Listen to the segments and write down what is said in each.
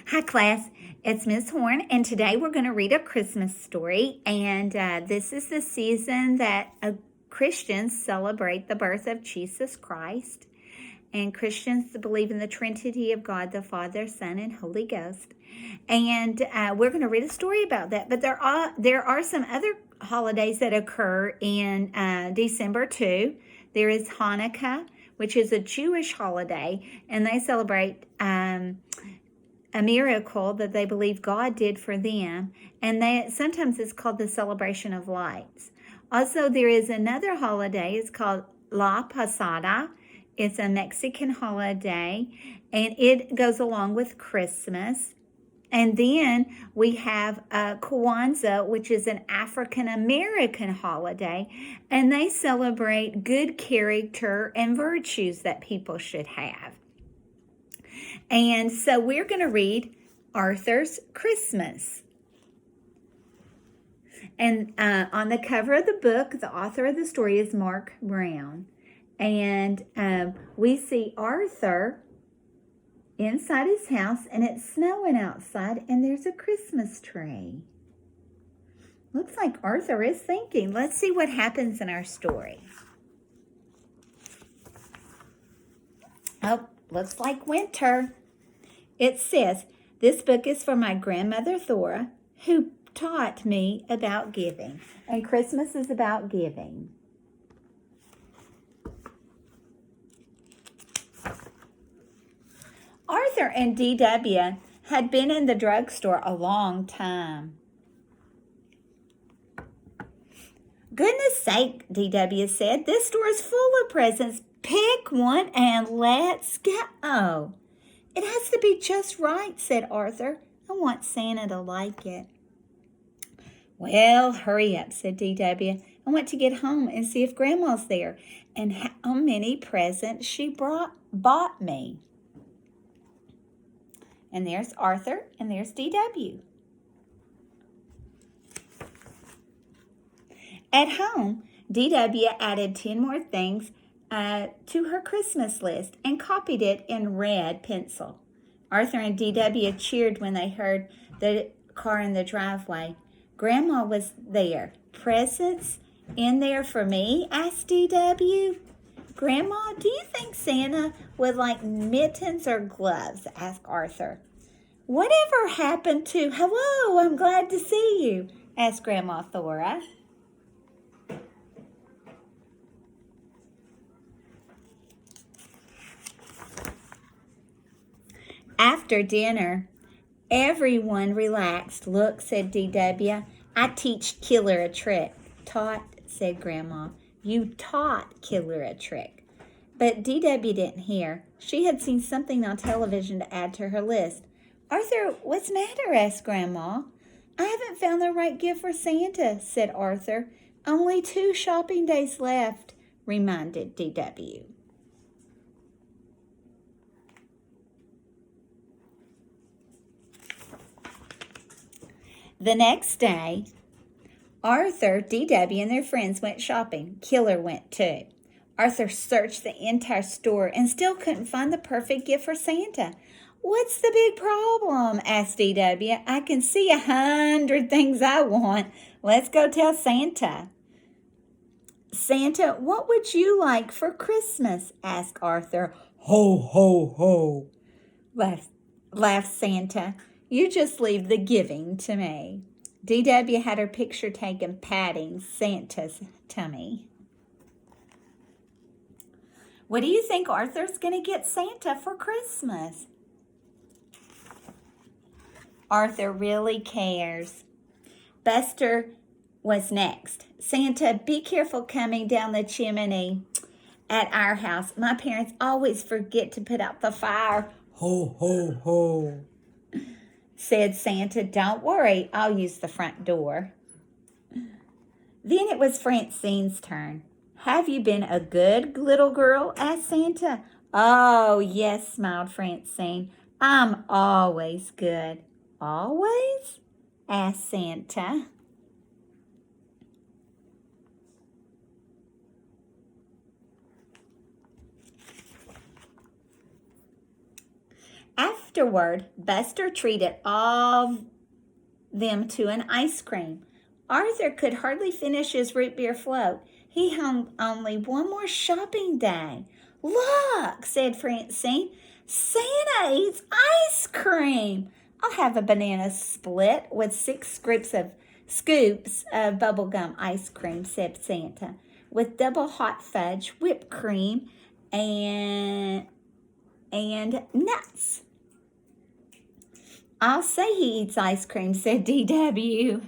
Hi, class. It's Miss Horn, and today we're going to read a Christmas story. And this is the season that Christians celebrate the birth of Jesus Christ. And Christians believe in the Trinity of God, the Father, Son, and Holy Ghost. And we're going to read a story about that. But there are some other holidays that occur in December too. There is Hanukkah, which is a Jewish holiday, and they celebrate a miracle that they believe God did for them, and sometimes it's called the celebration of lights. Also, there is another holiday. It's called La Posada. It's a Mexican holiday, and it goes along with Christmas. And then we have Kwanzaa, which is an African-American holiday, and they celebrate good character and virtues that people should have. And so we're going to read Arthur's Christmas. And on the cover of the book, the author of the story is Marc Brown. And we see Arthur inside his house, and it's snowing outside, and there's a Christmas tree. Looks like Arthur is thinking. Let's see what happens in our story. Oh, looks like winter. It says, "This book is for my grandmother Thora, who taught me about giving." And Christmas is about giving. Arthur and D.W. had been in the drugstore a long time. "Goodness sake," D.W. said, "this store is full of presents. Pick one and let's go." "It has to be just right," said Arthur. "I want Santa to like it." "Well, hurry up," said D.W. "I want to get home and see if Grandma's there and how many presents she bought me." And there's Arthur, and there's D.W. At home, D.W. added 10 more things to her Christmas list and copied it in red pencil. Arthur and D.W. cheered when they heard the car in the driveway. "Grandma was there. Presents in there for me?" asked D.W. "Grandma, do you think Santa would like mittens or gloves?" asked Arthur. "Whatever happened to, 'Hello, I'm glad to see you'?" asked Grandma Thora. After dinner, everyone relaxed. "Look," said D.W. "I teach Killer a trick." "Taught," said Grandma. "You taught Killer a trick." But D.W. didn't hear. She had seen something on television to add to her list. "Arthur, what's the matter?" asked Grandma. "I haven't found the right gift for Santa," said Arthur. "Only 2 shopping days left," reminded D.W. The next day, Arthur, D.W., and their friends went shopping. Killer went too. Arthur searched the entire store and still couldn't find the perfect gift for Santa. "What's the big problem?" asked D.W. "I can see 100 things I want. Let's go tell Santa." "Santa, what would you like for Christmas?" asked Arthur. "Ho, ho, ho," laughed Santa. "You just leave the giving to me." D.W. had her picture taken patting Santa's tummy. "What do you think Arthur's going to get Santa for Christmas?" Arthur really cares. Buster was next. "Santa, be careful coming down the chimney at our house. My parents always forget to put out the fire." "Ho, ho, ho," said Santa. "Don't worry, I'll use the front door." Then it was Francine's turn. "Have you been a good little girl?" asked Santa. "Oh, yes," smiled Francine. "I'm always good." "Always?" asked Santa. Afterward, Buster treated all of them to an ice cream. Arthur could hardly finish his root beer float. He had only one more shopping day. Look, said Francine, Santa eats ice cream. I'll have a banana split with 6 scoops of bubblegum ice cream, said Santa, with double hot fudge, whipped cream, and nuts. I'll say he eats ice cream, said D.W.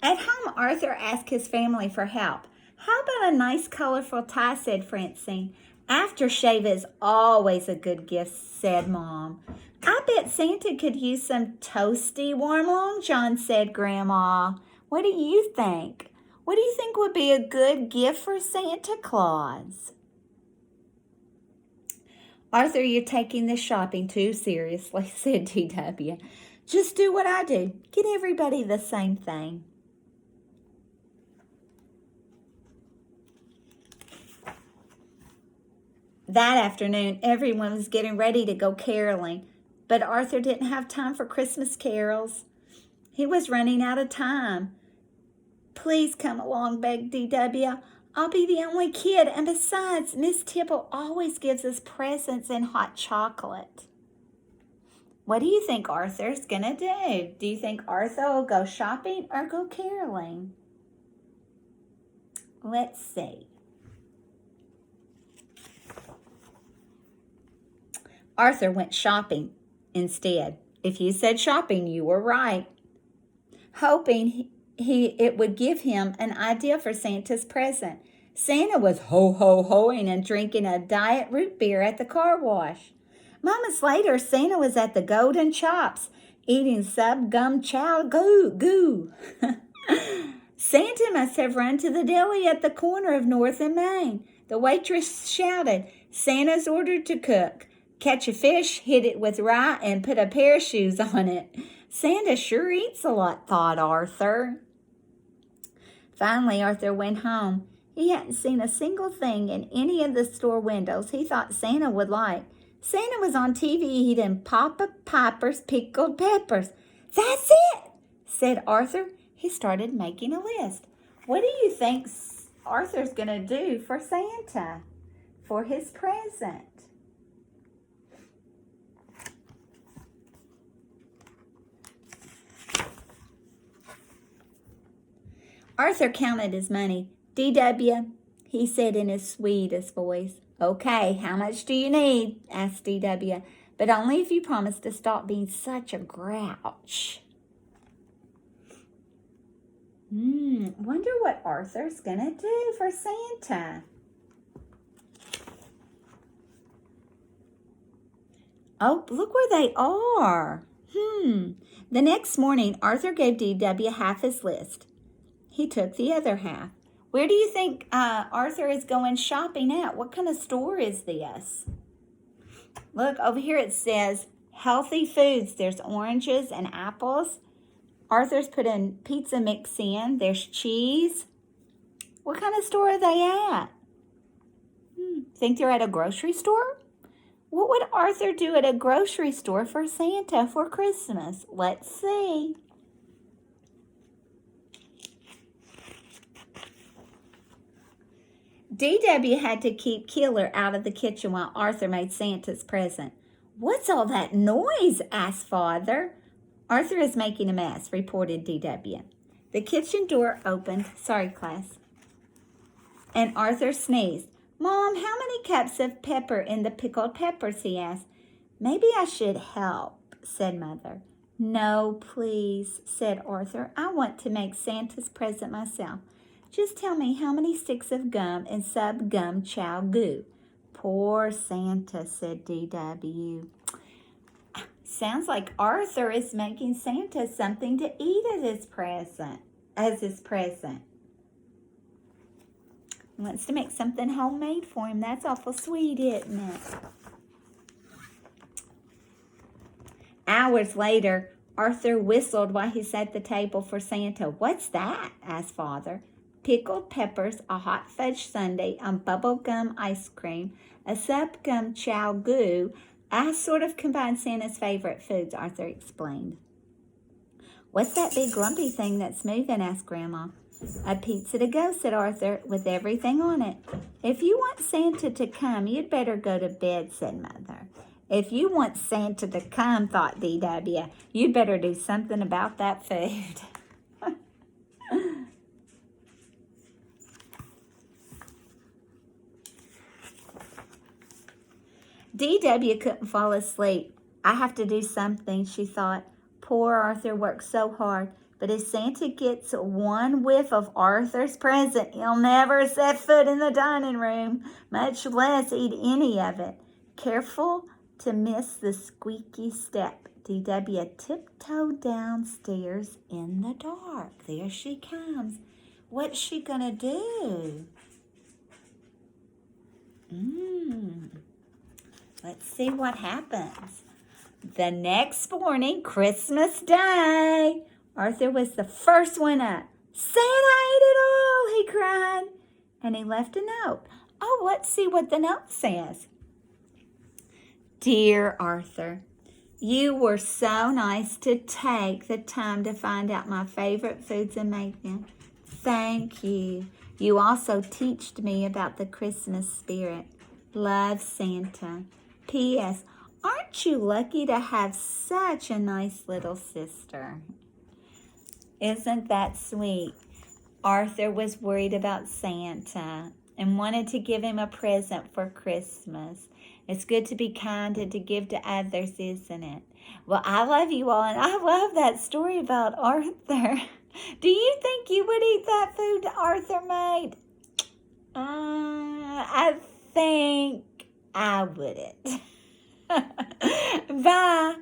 At home, Arthur asked his family for help. How about a nice, colorful tie, said Francine. Aftershave is always a good gift, said Mom. I bet Santa could use some toasty warm Long John, said Grandma. What do you think? What do you think would be a good gift for Santa Claus? Arthur, you're taking this shopping too seriously, said D.W. Just do what I do. Get everybody the same thing. That afternoon, everyone was getting ready to go caroling, but Arthur didn't have time for Christmas carols. He was running out of time. Please come along, begged D.W. I'll be the only kid, and besides, Miss Tipple always gives us presents and hot chocolate. What do you think Arthur's going to do? Do you think Arthur will go shopping or go caroling? Let's see. Arthur went shopping instead. If you said shopping, you were right. Hoping it would give him an idea for Santa's present. Santa was ho-ho-hoing and drinking a diet root beer at the car wash. Moments later, Santa was at the Golden Chops, eating gum chow goo. Santa must have run to the deli at the corner of North and Main. The waitress shouted, Santa's ordered to cook. Catch a fish, hit it with rye, and put a pair of shoes on it. Santa sure eats a lot, thought Arthur. Finally, Arthur went home. He hadn't seen a single thing in any of the store windows he thought Santa would like. Santa was on TV eating Papa Piper's pickled peppers. That's it, said Arthur. He started making a list. What do you think Arthur's going to do for Santa for his present? Arthur counted his money. D.W., he said in his sweetest voice. Okay, how much do you need? Asked D.W., but only if you promise to stop being such a grouch. Wonder what Arthur's going to do for Santa. Oh, look where they are. The next morning, Arthur gave D.W. half his list. He took the other half. Where do you think Arthur is going shopping at? What kind of store is this? Look, over here it says healthy foods. There's oranges and apples. Arthur's put in pizza mix in. There's cheese. What kind of store are they at? Think they're at a grocery store? What would Arthur do at a grocery store for Santa for Christmas? Let's see. D.W. had to keep Killer out of the kitchen while Arthur made Santa's present. What's all that noise? Asked Father. Arthur is making a mess, reported D.W. The kitchen door opened. Sorry, class. And Arthur sneezed. Mom, how many cups of pepper in the pickled peppers? He asked. Maybe I should help, said Mother. No, please, said Arthur. I want to make Santa's present myself. Just tell me how many sticks of gum and gum chow goo. Poor Santa, said D.W. Sounds like Arthur is making Santa something to eat as his present. He wants to make something homemade for him. That's awful sweet, isn't it? Hours later, Arthur whistled while he set the table for Santa. What's that? Asked Father. pickled peppers, a hot fudge sundae, bubblegum ice cream, a subgum chow goo. I sort of combined Santa's favorite foods, Arthur explained. What's that big lumpy thing that's moving? Asked Grandma. A pizza to go, said Arthur, with everything on it. If you want Santa to come, you'd better go to bed, said Mother. If you want Santa to come, thought D.W., you'd better do something about that food. D.W. couldn't fall asleep. I have to do something, she thought. Poor Arthur worked so hard. But if Santa gets one whiff of Arthur's present, he'll never set foot in the dining room, much less eat any of it. Careful to miss the squeaky step, D.W. tiptoed downstairs in the dark. There she comes. What's she gonna do? Let's see what happens. The next morning, Christmas Day, Arthur was the first one up. Santa ate it all, he cried. And he left a note. Oh, let's see what the note says. Dear Arthur, you were so nice to take the time to find out my favorite foods and make them. Thank you. You also taught me about the Christmas spirit. Love, Santa. P.S. Aren't you lucky to have such a nice little sister? Isn't that sweet? Arthur was worried about Santa and wanted to give him a present for Christmas. It's good to be kind and to give to others, isn't it? Well, I love you all, and I love that story about Arthur. Do you think you would eat that food Arthur made? I think I wouldn't. Bye.